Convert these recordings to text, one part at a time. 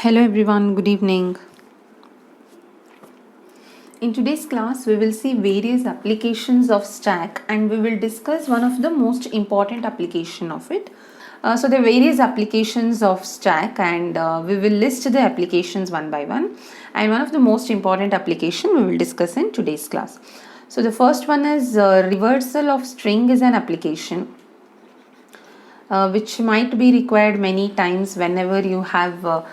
Hello everyone, good evening. In today's class, we will see various applications of stack and we will discuss one of the most important application of it. So there are various applications of stack and we will list the applications one by one, and one of the most important application we will discuss in today's class. So the first one is reversal of string is an application which might be required many times whenever you have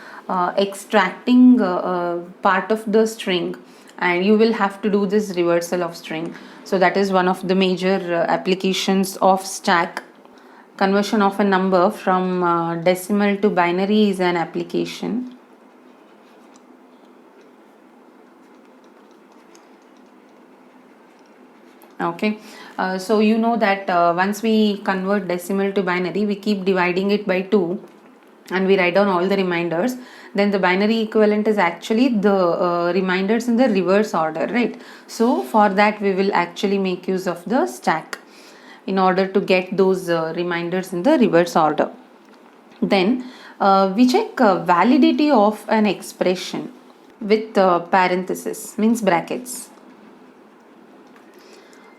extracting part of the string, and you will have to do this reversal of string. So that is one of the major applications of stack. Conversion of a number from decimal to binary is an application. Okay, so you know that once we convert decimal to binary, we keep dividing it by 2 and we write down all the reminders. Then the binary equivalent is actually the reminders in the reverse order, right? So for that we will actually make use of the stack in order to get those reminders in the reverse order. Then we check validity of an expression with parenthesis, means brackets.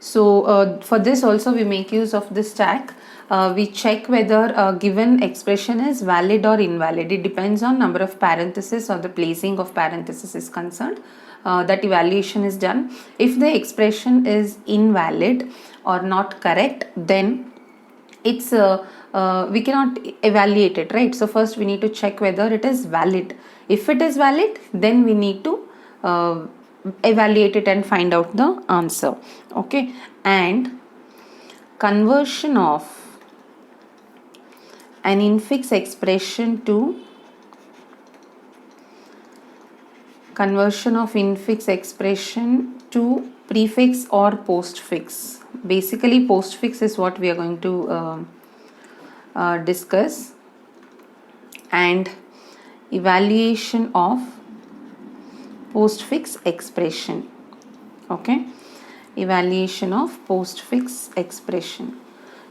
So for this also we make use of the stack. We check whether a given expression is valid or invalid. It depends on number of parentheses or the placing of parentheses is concerned. That evaluation is done. If the expression is invalid or not correct, then it's we cannot evaluate it, right? So first we need to check whether it is valid. If it is valid, then we need to evaluate it and find out the answer. Okay, and conversion of an infix expression to prefix or postfix. Basically postfix is what we are going to discuss, and evaluation of postfix expression. Okay, evaluation of postfix expression.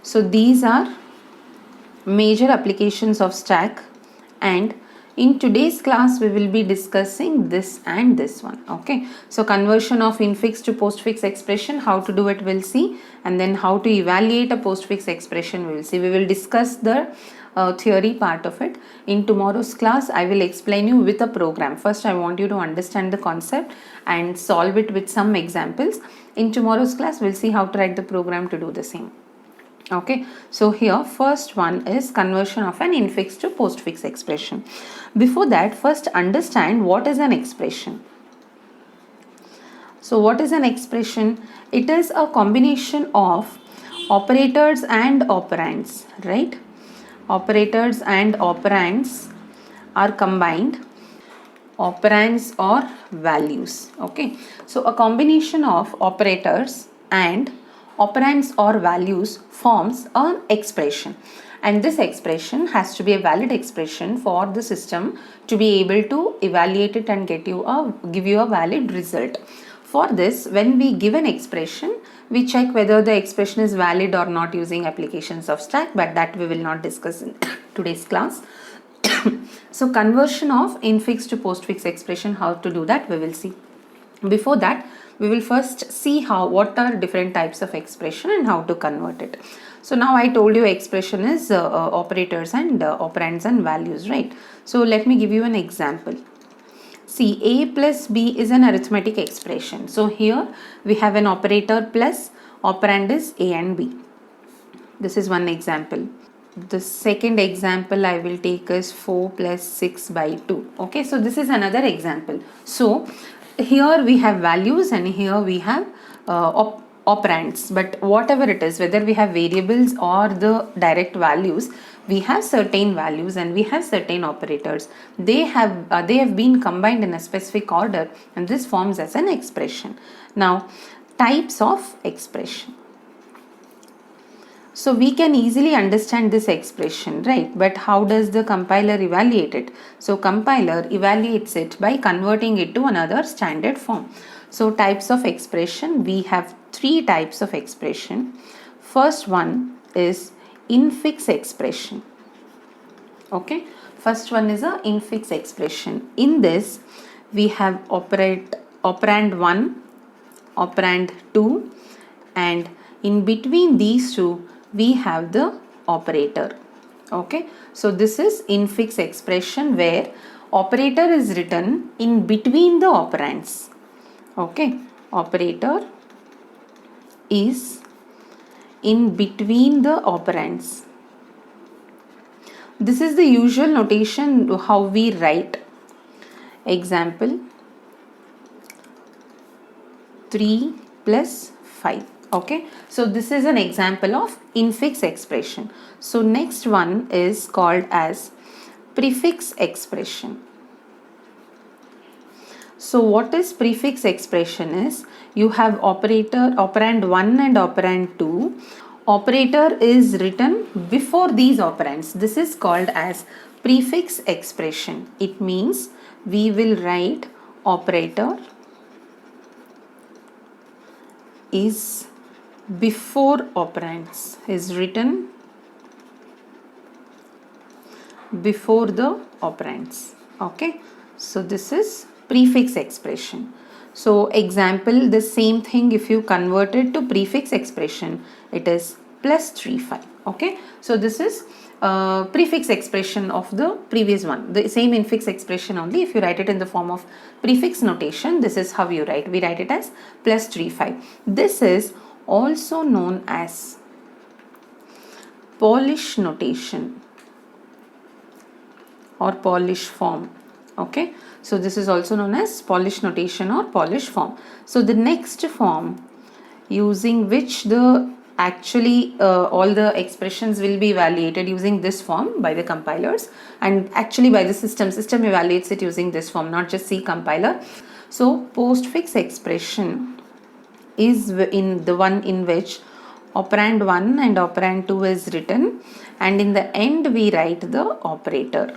So these are major applications of stack, and in today's class we will be discussing this and this one. Okay, so conversion of infix to postfix expression, how to do it we'll see, and then how to evaluate a postfix expression we will see. We will discuss the theory part of it. In tomorrow's class I will explain you with a program. First I want you to understand the concept and solve it with some examples. In tomorrow's class we'll see how to write the program to do the same. Okay, so here first one is conversion of an infix to postfix expression. Before that, first understand what is an expression. So what is an expression? It is a combination of operators and operands, right? Operators and operands are combined, operands or values. Okay, so a combination of operators and operands or values forms an expression, and this expression has to be a valid expression for the system to be able to evaluate it and give you a valid result. For this, when we give an expression, we check whether the expression is valid or not using applications of stack, but that we will not discuss in today's class. So conversion of infix to postfix expression, how to do that we will see. Before that, we will first see what are different types of expression and how to convert it. So now I told you expression is operators and operands and values, right? So let me give you an example. See, a plus b is an arithmetic expression. So here we have an operator plus, operand is a and b. This is one example. The second example I will take is 4 plus 6 by 2. Okay, so this is another example. So here we have values and here we have operands, but whatever it is, whether we have variables or the direct values, we have certain values and we have certain operators. They have been combined in a specific order, and this forms as an expression. Now, types of expression. So we can easily understand this expression, right? But how does the compiler evaluate it? So compiler evaluates it by converting it to another standard form. So types of expression, we have 3 types of expression. First one is infix expression. Okay, First one is a infix expression. In this we have operand 1, operand 2, and in between these two we have the operator. Okay, so this is infix expression where operator is written in between the operands. Okay, operator is in between the operands. This is the usual notation how we write. Example 3 plus 5. Okay, so this is an example of infix expression. So next one is called as prefix expression. So what is prefix expression is, you have operand 1 and operand 2. Operator is written before these operands. This is called as prefix expression. It means we will write operator is before operands, is written before the operands. Okay, so this is prefix expression. So example, the same thing, if you convert it to prefix expression, it is plus 3 5. Okay, so this is prefix expression of the previous one, the same infix expression, only if you write it in the form of prefix notation, this is how you write. We write it as plus 3 5. This is also known as Polish notation or Polish form. Okay, so this is also known as Polish notation or Polish form. So the next form using which the actually all the expressions will be evaluated using this form by the compilers, and actually by the system evaluates it using this form, not just C compiler. So postfix expression is in the one in which operand 1 and operand 2 is written, and in the end we write the operator.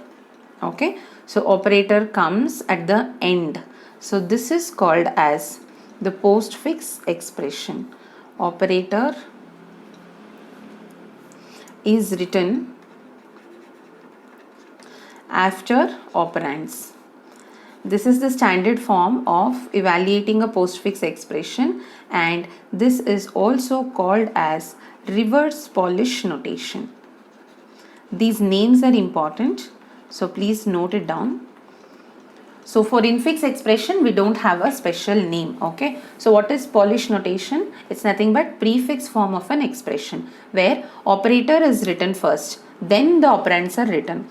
Okay, so operator comes at the end. So this is called as the postfix expression. Operator is written after operands. This is the standard form of evaluating a postfix expression, and this is also called as reverse Polish notation. These names are important, so please note it down. So for infix expression we don't have a special name. Okay, so what is Polish notation? It's nothing but prefix form of an expression where operator is written first, then the operands are written.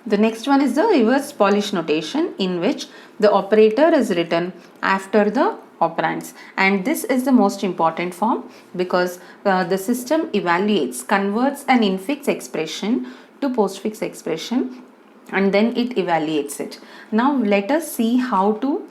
The next one is the reverse Polish notation, in which the operator is written after the operands, and this is the most important form because the system evaluates, converts an infix expression to postfix expression, and then it evaluates it. Now let us see how to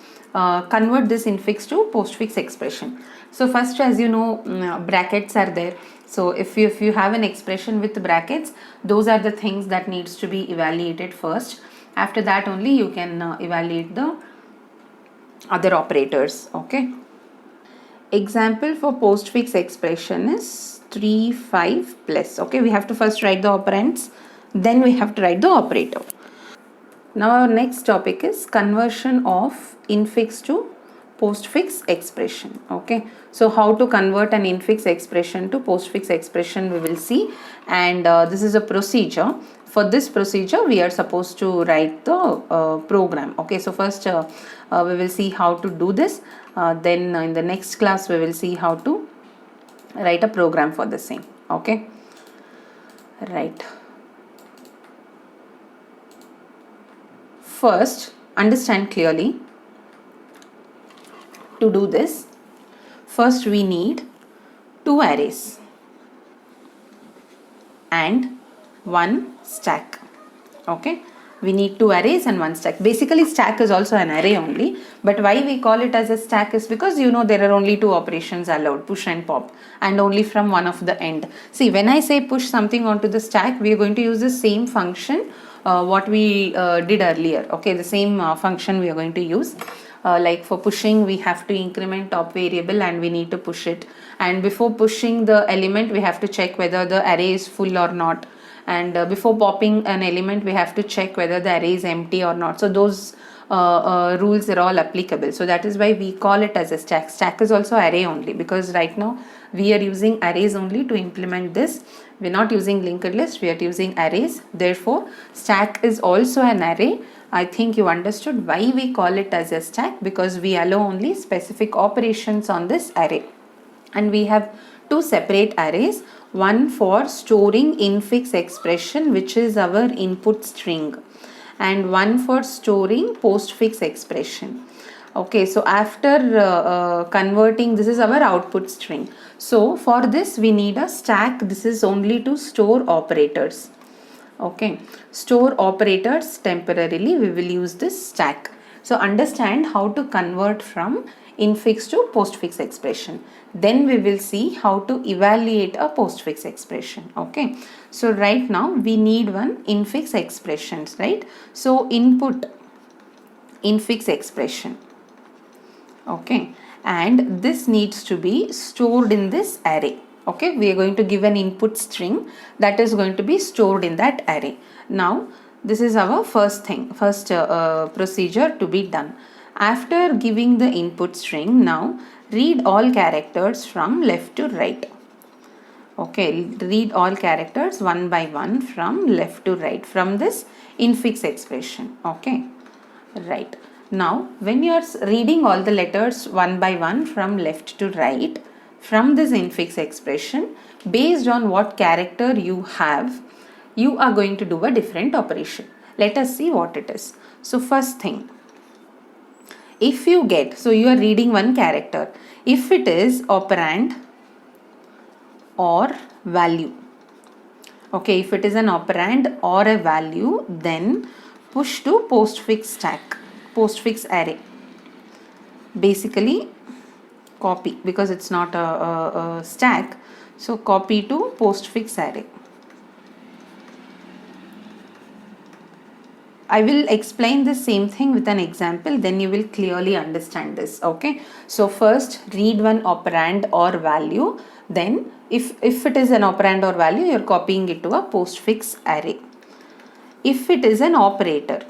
convert this infix to postfix expression. So first, as you know, brackets are there. So if you have an expression with brackets, those are the things that needs to be evaluated first. After that only you can evaluate the other operators. Okay, example for postfix expression is 3 5 plus. Okay, we have to first write the operands, then we have to write the operator. Now our next topic is conversion of infix to postfix expression. Okay, so how to convert an infix expression to postfix expression we will see, and this is a procedure. For this procedure we are supposed to write the program. Okay, so first we will see how to do this, then in the next class we will see how to write a program for the same. Okay, right. First, understand clearly. To do this, first we need 2 arrays and 1 stack. Okay, we need 2 arrays and 1 stack. Basically stack is also an array only, but why we call it as a stack is because you know there are only 2 operations allowed, push and pop, and only from one of the end. See, when I say push something onto the stack, we are going to use the same function what we did earlier. Okay, the same function we are going to use. Like for pushing, we have to increment top variable and we need to push it, and before pushing the element we have to check whether the array is full or not, and before popping an element we have to check whether the array is empty or not. So those rules are all applicable. So that is why we call it as a stack. Stack is also array only, because right now we are using arrays only to implement this. We're not using linked list, we are using arrays. Therefore stack is also an array. I think you understood why we call it as a stack, because we allow only specific operations on this array. And we have two separate arrays, one for storing infix expression, which is our input string, and one for storing postfix expression. Okay, so after converting, this is our output string. So for this we need a stack. This is only to store operators. Okay, store operators temporarily, we will use this stack. So understand how to convert from infix to postfix expression. Then we will see how to evaluate a postfix expression. Okay, so right now we need one infix expressions, right? So input infix expression. Okay, and this needs to be stored in this array. Okay, we are going to give an input string that is going to be stored in that array. Now this is our first procedure to be done. After giving the input string, now read all characters from left to right. Okay, read all characters one by one from left to right from this infix expression. Okay, right. Now when you are reading all the letters one by one from left to right from this infix expression, based on what character you have, you are going to do a different operation. Let us see what it is. So first thing, if you get, so you are reading one character, if it is operand or value, okay, if it is an operand or a value, then push to postfix stack, postfix array. Basically copy, because it's not a stack, so copy to postfix array. I will explain the same thing with an example, then you will clearly understand this. Okay, so first read one operand or value, then if it is an operand or value, you are copying it to a postfix array. If it is an operator,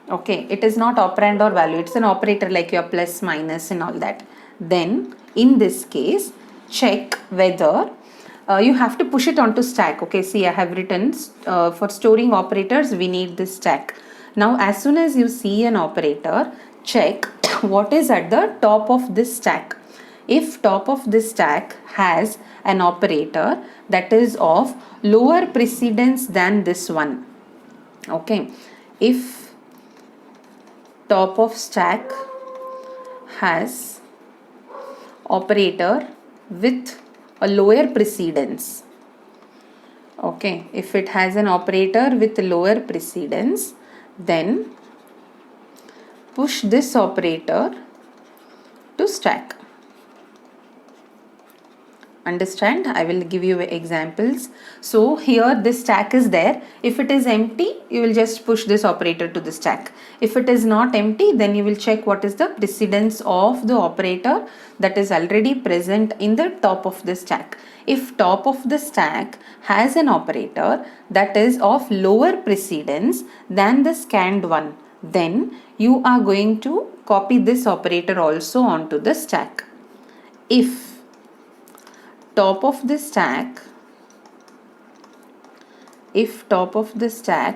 okay, it is not operand or value, it's an operator like your plus, minus and all that, then in this case check whether you have to push it onto stack. Okay, see, I have written for storing operators we need this stack. Now as soon as you see an operator, check what is at the top of this stack. If top of this stack has an operator that is of lower precedence than this one, okay, if top of stack has operator with a lower precedence, okay, if it has an operator with lower precedence, then push this operator to stack. Understand? I will give you examples. So here this stack is there. If it is empty, you will just push this operator to the stack. If it is not empty, then you will check what is the precedence of the operator that is already present in the top of the stack. If top of the stack has an operator that is of lower precedence than the scanned one, then you are going to copy this operator also onto the stack. If top of the stack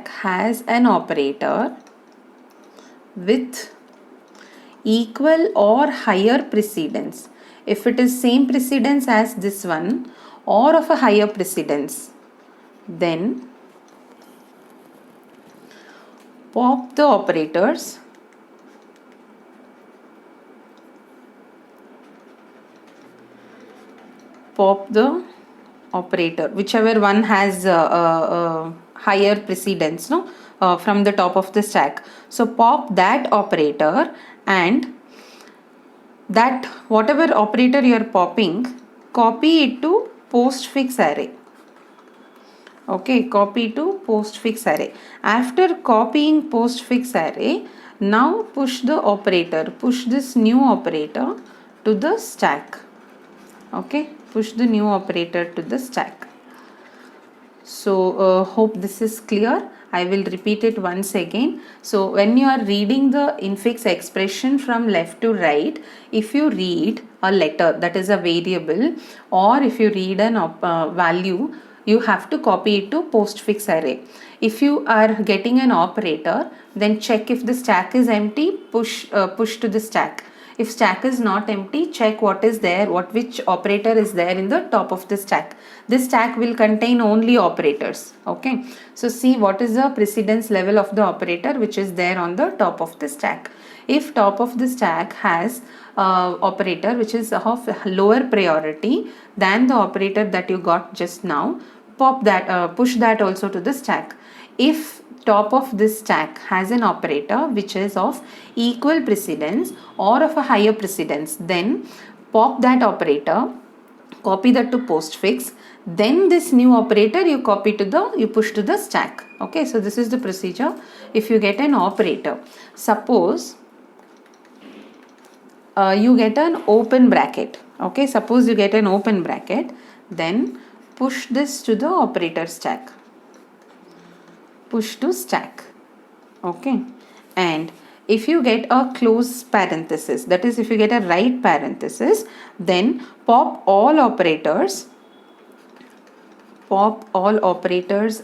has an operator with equal or higher precedence, if it is same precedence as this one or of a higher precedence, then pop the operators whichever one has higher precedence, no, from the top of the stack. So pop that operator, and that whatever operator you are popping, copy it to postfix array. Okay, copy to postfix array. After copying postfix array, now push the operator, push this new operator to the stack. Okay, push the new operator to the stack. So hope this is clear. I will repeat it once again. So when you are reading the infix expression from left to right, if you read a letter, that is a variable, or if you read an value, you have to copy it to postfix array. If you are getting an operator, then check if the stack is empty, push to the stack. If stack is not empty, check what is there, which operator is there in the top of the stack. This stack will contain only operators. Okay, so see what is the precedence level of the operator which is there on the top of the stack. If top of the stack has operator which is of lower priority than the operator that you got just now, push that also to the stack. If top of this stack has an operator which is of equal precedence or of a higher precedence, then pop that operator, copy that to postfix, then this new operator you push to the stack. Okay, so this is the procedure. If you get an operator, suppose you get an open bracket. Okay, suppose you get an open bracket, then push this to the operator stack, push to stack. Okay, and if you get a close parenthesis, that is if you get a right parenthesis, then pop all operators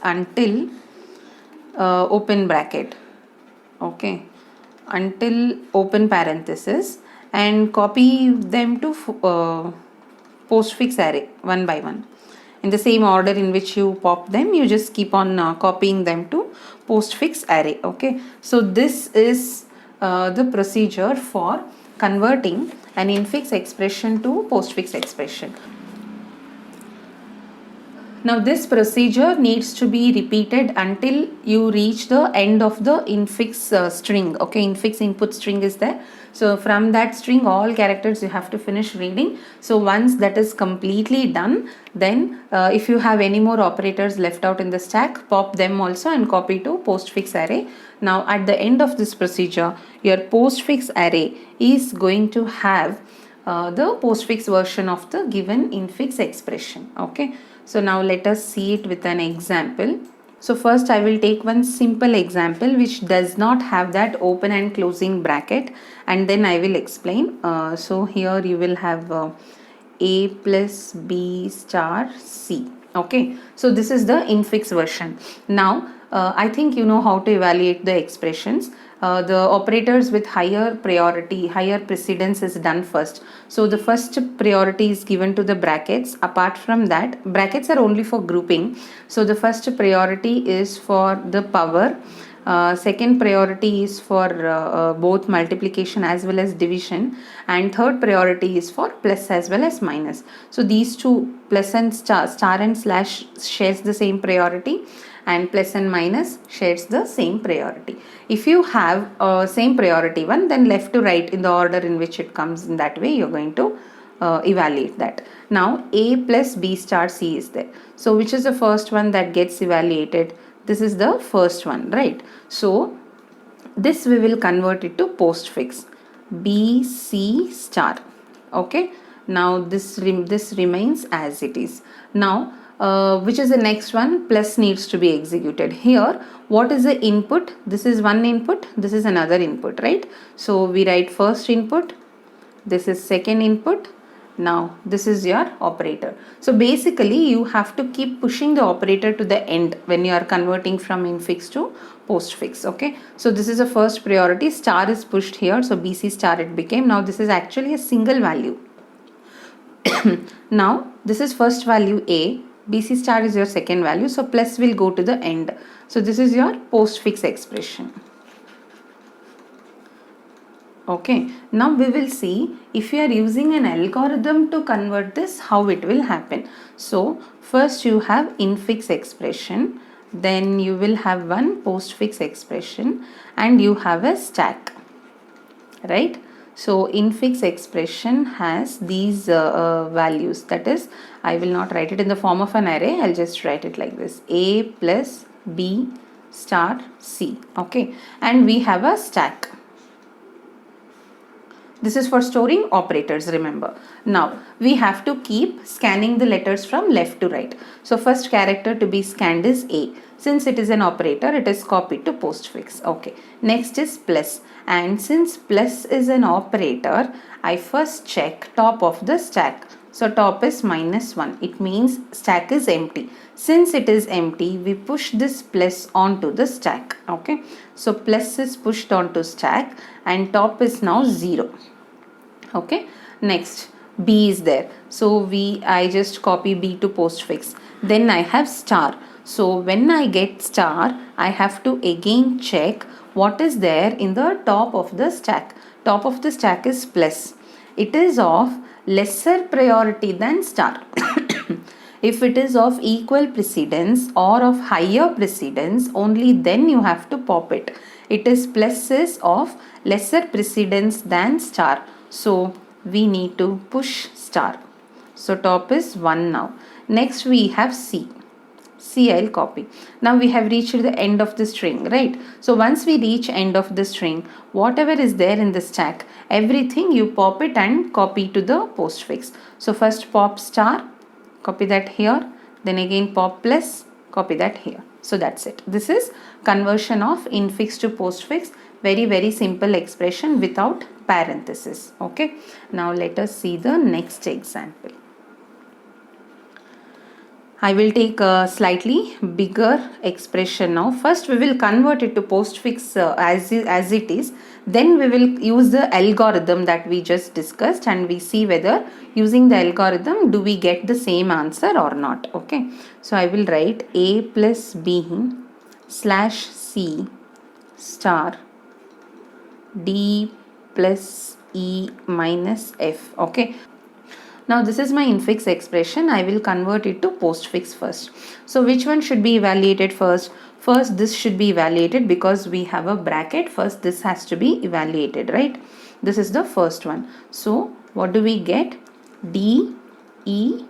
until open bracket. Okay, until open parenthesis, and copy them to postfix array one by one. In the same order in which you pop them, you just keep on copying them to postfix array. Okay, so this is the procedure for converting an infix expression to postfix expression. Now this procedure needs to be repeated until you reach the end of the infix string. Okay, infix input string is there. So from that string all characters you have to finish reading. So once that is completely done, then if you have any more operators left out in the stack, pop them also and copy to postfix array. Now at the end of this procedure, your postfix array is going to have the postfix version of the given infix expression. Okay, so now let us see it with an example. So first I will take one simple example which does not have that open and closing bracket, and then I will explain. So here you will have a plus b star c. Okay, so this is the infix version. Now I think you know how to evaluate the expressions. The operators with higher priority, higher precedence is done first. So the first priority is given to the brackets. Apart from that, brackets are only for grouping. So the first priority is for the power. Second priority is for both multiplication as well as division, and third priority is for plus as well as minus. So these two, plus and star and slash, shares the same priority, and plus and minus shares the same priority. If you have same priority one, then left to right in the order in which it comes, in that way you're going to evaluate that. Now a plus b star c is there. So which is the first one that gets evaluated? This is the first one, right? So this we will convert it to postfix, b c star. Okay, now this remains as it is. Now which is the next one? Plus needs to be executed. Here what is the input? This is one input, this is another input, right? So we write first input, this is second input. Now this is your operator. So basically you have to keep pushing the operator to the end when you are converting from infix to postfix. Okay, so this is the first priority, star is pushed here, so bc star it became. Now this is actually a single value. Now this is first value a, bc star is your second value, so plus will go to the end. So this is your postfix expression. Okay, now we will see if you are using an algorithm to convert this, how it will happen. So first you have infix expression, then you will have one postfix expression, and you have a stack, right? So infix expression has these values, that is, I will not write it in the form of an array, I'll just write it like this, a plus b star c. Okay, and we have a stack. This is for storing operators, remember. Now we have to keep scanning the letters from left to right. So first character to be scanned is A. Since it is an operator, it is copied to postfix. Okay. Next is plus, and since plus is an operator, I first check top of the stack. So top is -1. It means stack is empty. Since it is empty, we push this plus onto the stack. Okay. So plus is pushed onto stack and top is now 0. Okay. Next, B is there. So I just copy B to postfix. Then I have star. So when I get star, I have to again check what is there in the top of the stack. Top of the stack is plus. It is of lesser priority than star. If it is of equal precedence or of higher precedence, only then you have to pop it. It is plus is of lesser precedence than star. So we need to push star. So top is 1 now. Next we have C. C I'll copy. Now we have reached the end of the string, right? So once we reach end of the string, whatever is there in the stack, everything you pop it and copy to the postfix. So first pop star, copy that here, then again pop plus, copy that here. So that's it. This is conversion of infix to postfix. Very simple expression without parenthesis. Okay. Now let us see the next example. I will take a slightly bigger expression now. First we will convert it to postfix as it is. Then we will use the algorithm that we just discussed and we see whether using the algorithm do we get the same answer or not. Okay. So I will write A plus B slash C star D plus E minus F. Okay. Now this is my infix expression. I will convert it to postfix first. So which one should be evaluated first? First this should be evaluated because we have a bracket. First this has to be evaluated, right? This is the first one. So what do we get? D E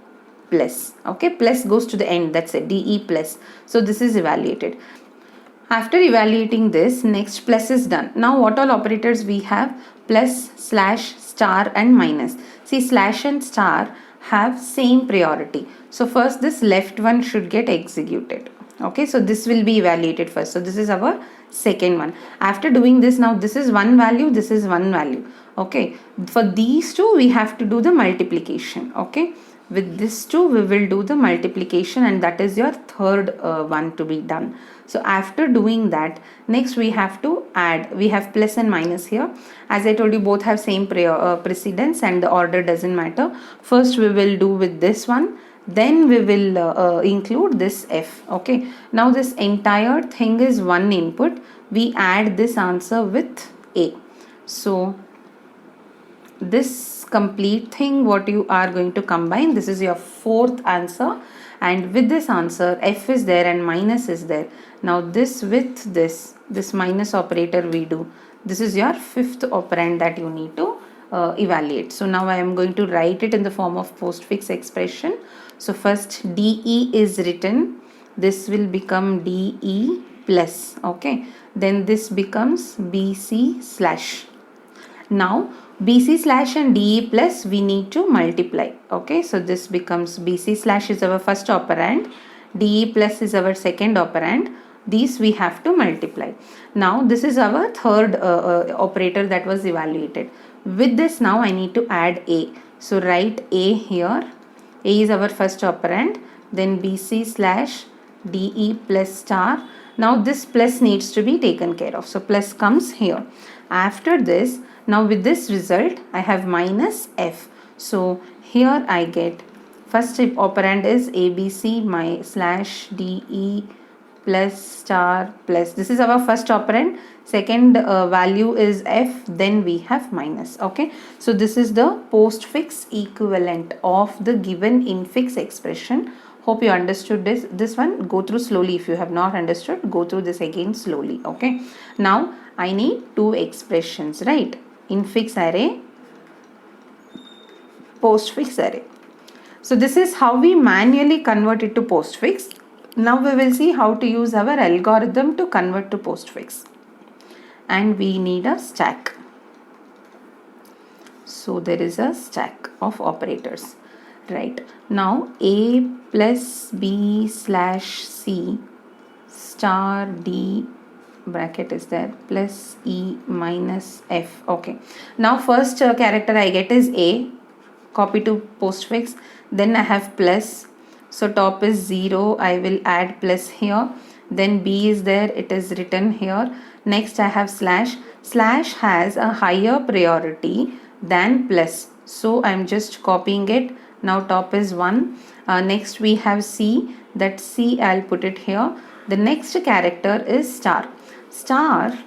plus. Okay, plus goes to the end. That's it. D E plus. So this is evaluated. After evaluating this, next plus is done. Now what all operators we have? Plus, slash, star and minus. See, slash and star have same priority. So first this left one should get executed. Okay, so this will be evaluated first. So this is our second one. After doing this, now this is one value, this is one value. Okay, for these two we have to do the multiplication. Okay, with this two we will do the multiplication and that is your third one to be done. So after doing that, next we have to add. We have plus and minus here. As I told you, both have same precedence and the order doesn't matter. First we will do with this one, then we will include this F. Okay, now this entire thing is one input. We add this answer with A. So this complete thing what you are going to combine, this is your fourth answer, and with this answer F is there and minus is there. Now this with this minus operator we do. This is your fifth operand that you need to evaluate. So now I am going to write it in the form of postfix expression. So first DE is written. This will become DE plus. Okay, then this becomes BC slash. Now BC slash and DE plus we need to multiply. Okay, so this becomes BC slash is our first operand, DE plus is our second operand. These we have to multiply. Now this is our third operator that was evaluated. With this now I need to add A. So write A here. A is our first operand, then BC slash DE plus star. Now this plus needs to be taken care of. So plus comes here. After this, now with this result I have minus F. So here I get first operand is ABC my slash DE plus star plus. This is our first operand. Second value is F, then we have minus. Okay, so this is the postfix equivalent of the given infix expression. Hope you understood this one. Go through slowly. If you have not understood, go through this again slowly. Okay, now I need two expressions, right? Infix array, postfix array. So this is how we manually convert it to postfix. Now we will see how to use our algorithm to convert to postfix. And we need a stack. So there is a stack of operators, right? Now A plus B slash C star D bracket is there plus E minus F. Okay, now first character I get is A, copy to postfix, then I have plus, so top is 0, I will add plus here, then B is there, it is written here. Next I have slash. Slash has a higher priority than plus, so I'm just copying it. Now top is 1. Next we have C, that C I'll put it here. The next character is star. Star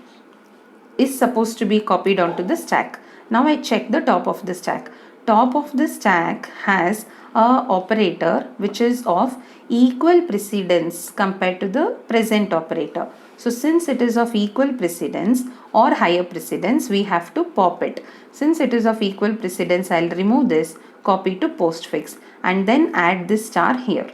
is supposed to be copied onto the stack. Now I check the top of the stack. Top of the stack has a operator which is of equal precedence compared to the present operator. So since it is of equal precedence or higher precedence, we have to pop it. Since it is of equal precedence, I'll remove this, copy to postfix, and then add this star here.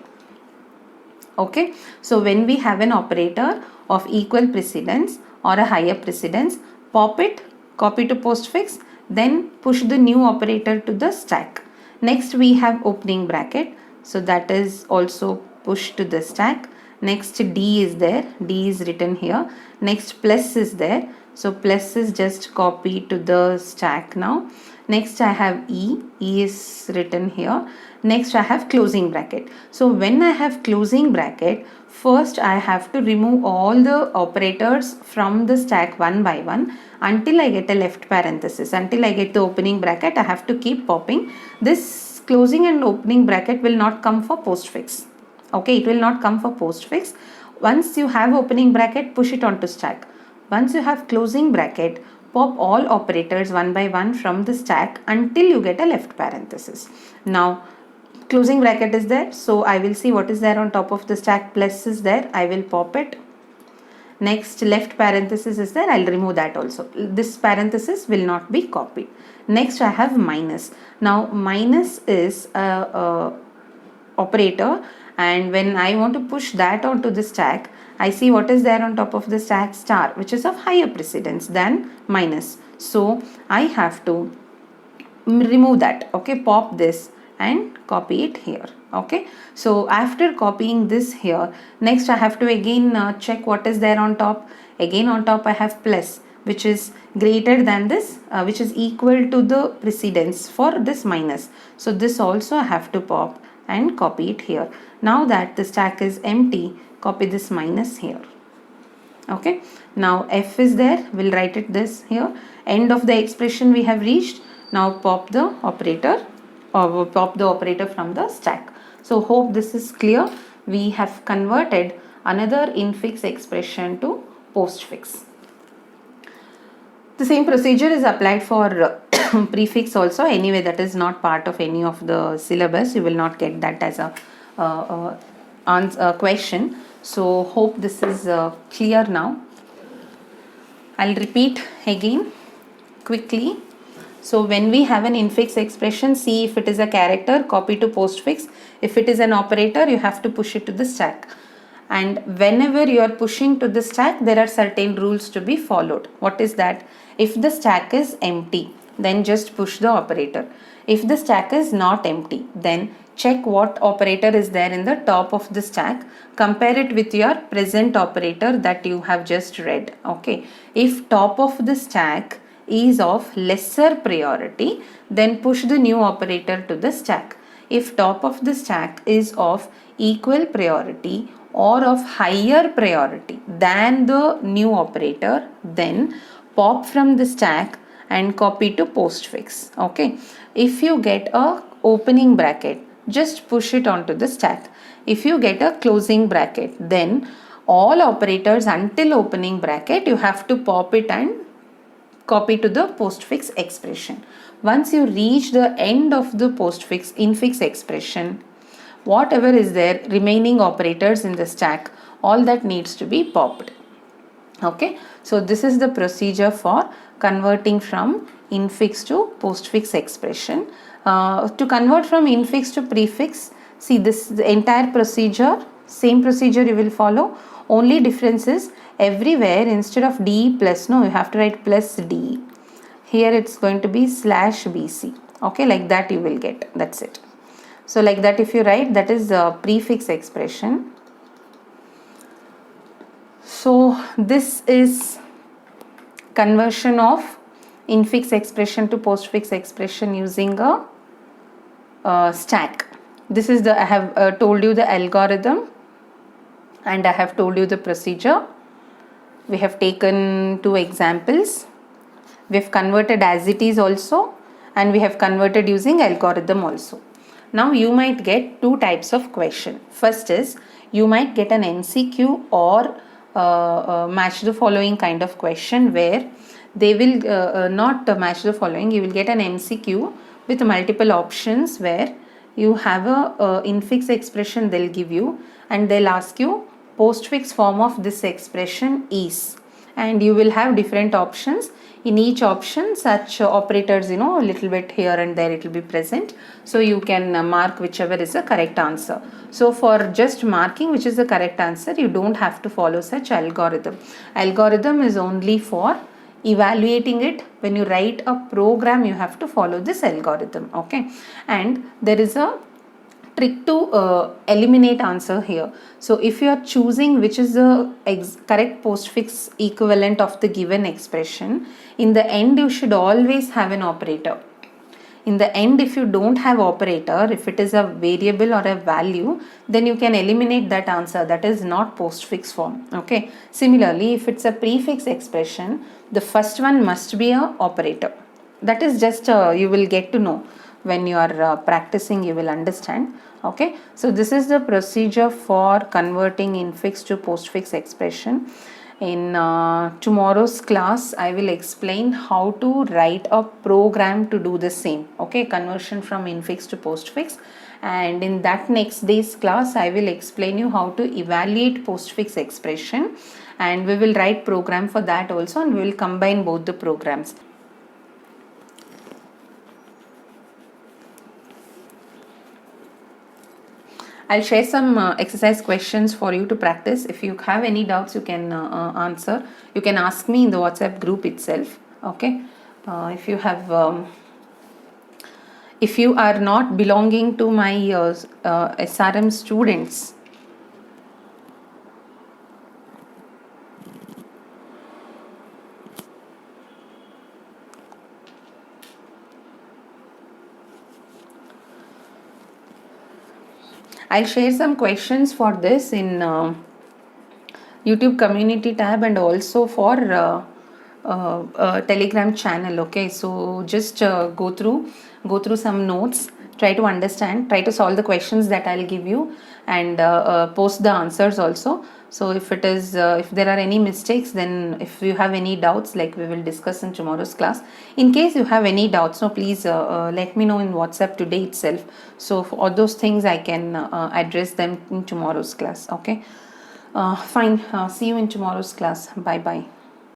Okay, so when we have an operator of equal precedence or a higher precedence, pop it, copy to postfix, then push the new operator to the stack. Next we have opening bracket, so that is also pushed to the stack. Next D is there, D is written here. Next plus is there, so plus is just copied to the stack now. Next I have E, E is written here. Next I have closing bracket. So when I have closing bracket, first I have to remove all the operators from the stack one by one until I get a left parenthesis. Until I get the opening bracket, I have to keep popping. This closing and opening bracket will not come for postfix. Okay, it will not come for postfix. Once you have opening bracket, push it onto stack. Once you have closing bracket, pop all operators one by one from the stack until you get a left parenthesis. Now closing bracket is there, so I will see what is there on top of the stack. Plus is there, I will pop it. Next left parenthesis is there, I'll remove that also. This parenthesis will not be copied. Next I have minus. Now minus is a operator, and when I want to push that onto the stack, I see what is there on top of the stack, star, which is of higher precedence than minus. So I have to remove that. Okay, pop this and copy it here. Okay, so after copying this here, next I have to again check what is there on top. Again on top I have plus, which is greater than this, which is equal to the precedence for this minus. So this also I have to pop and copy it here. Now that the stack is empty, copy this minus here. Okay, now F is there, we'll write it this here. End of the expression we have reached. Now pop the operator, or pop the operator from the stack. So hope this is clear. We have converted another infix expression to postfix. The same procedure is applied for prefix also. Anyway, that is not part of any of the syllabus. You will not get that as a question. So hope this is clear now. I'll repeat again quickly. So when we have an infix expression, see if it is a character, copy to postfix. If it is an operator, you have to push it to the stack. And whenever you are pushing to the stack, there are certain rules to be followed. What is that? If the stack is empty, then just push the operator. If the stack is not empty, then check what operator is there in the top of the stack. Compare it with your present operator that you have just read. Okay. If top of the stack is of lesser priority, then push the new operator to the stack. If top of the stack is of equal priority or of higher priority than the new operator, then pop from the stack and copy to postfix. Okay. If you get a opening bracket, just push it onto the stack. If you get a closing bracket, then all operators until opening bracket, you have to pop it and copy to the postfix expression. Once you reach the end of the postfix infix expression, whatever is there, remaining operators in the stack, all that needs to be popped. Okay, so this is the procedure for converting from infix to postfix expression. To convert from infix to prefix, see this the entire procedure, same procedure you will follow. Only difference is everywhere instead of D plus, no, you have to write plus D. here it's going to be slash BC. Okay, like that you will get, that's it. So like that if you write, that is a prefix expression. So this is conversion of infix expression to postfix expression using a stack. This is the, I have told you the algorithm and I have told you the procedure. We have taken 2 examples. We have converted as it is also, and we have converted using algorithm also. Now you might get 2 types of question. First is, you might get an MCQ or match the following kind of question, where they will not match the following. You will get an MCQ with multiple options, where you have a infix expression they'll give you, and they'll ask you postfix form of this expression is, and you will have different options. In each option such operators, a little bit here and there it will be present, so you can mark whichever is the correct answer. So for just marking which is the correct answer, you don't have to follow such algorithm. Algorithm is only for evaluating it. When you write a program, you have to follow this algorithm. Okay, and there is a trick to eliminate answer here. So if you are choosing which is the correct postfix equivalent of the given expression, in the end you should always have an operator. In the end, if you don't have operator, if it is a variable or a value, then you can eliminate that answer, that is not postfix form. Okay, similarly if it's a prefix expression, the first one must be a operator. That is just you will get to know when you are practicing, you will understand. Okay, so this is the procedure for converting infix to postfix expression. In tomorrow's class, I will explain how to write a program to do the same. Okay, conversion from infix to postfix. And in that next day's class, I will explain you how to evaluate postfix expression, and we will write program for that also, and we will combine both the programs. I'll share some exercise questions for you to practice. If you have any doubts, you can answer. You can ask me in the WhatsApp group itself. Okay. If you have, if you are not belonging to my SRM students, I'll share some questions for this in YouTube community tab, and also for Telegram channel. Okay, so just go through some notes, try to understand, try to solve the questions that I'll give you, and post the answers also. So if it is if there are any mistakes, then if you have any doubts, like we will discuss in tomorrow's class. In case you have any doubts, so please let me know in WhatsApp today itself. So for all those things I can address them in tomorrow's class. Okay, fine. See you in tomorrow's class. Bye bye.